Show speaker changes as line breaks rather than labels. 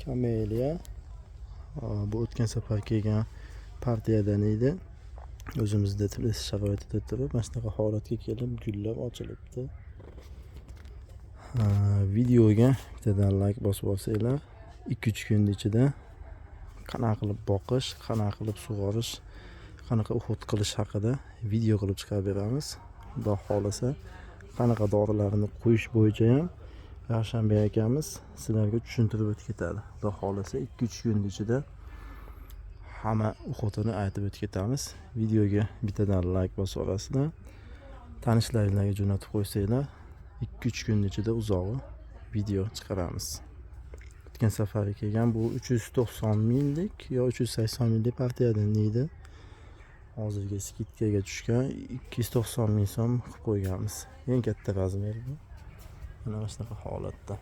Kameliya. Bu o'tgan safar kelgan partiyadan edi. O'zimizda turli sharoitida turib, mana shunaqa holatga kelib, gullab ochilibdi. Videoga bittadan like bosib olsanglar, 2-3 kun ichida qanaqa qilib boqish, qanaqa qilib sug'orish, qanaqa uhud qilish haqida video qilib chiqarib beramiz. Xudo xolasa, qanaqa dorilarni qo'yish bo'yicha ham Ravshanbek akamiz sizlarga tushuntirib o'tib ketadi. Xudo xolasa 2-3 kun ichida hamma uhudini aytib o'tib ketamiz. Videoga bittadan like bosib olasizlar. Tanishlaringlarga jo'natib qo'ysanglar, 2-3 kun ichida uzog'i video chiqaramiz. O'tgan safar kelgan bu 390 minglik yo 380 minglik partiyadan edi. Hozirgi skidkaga tushgan 290 ming so'm qilib qo'yganmiz. Eng katta razmer bu. Mana shunaqa holatda.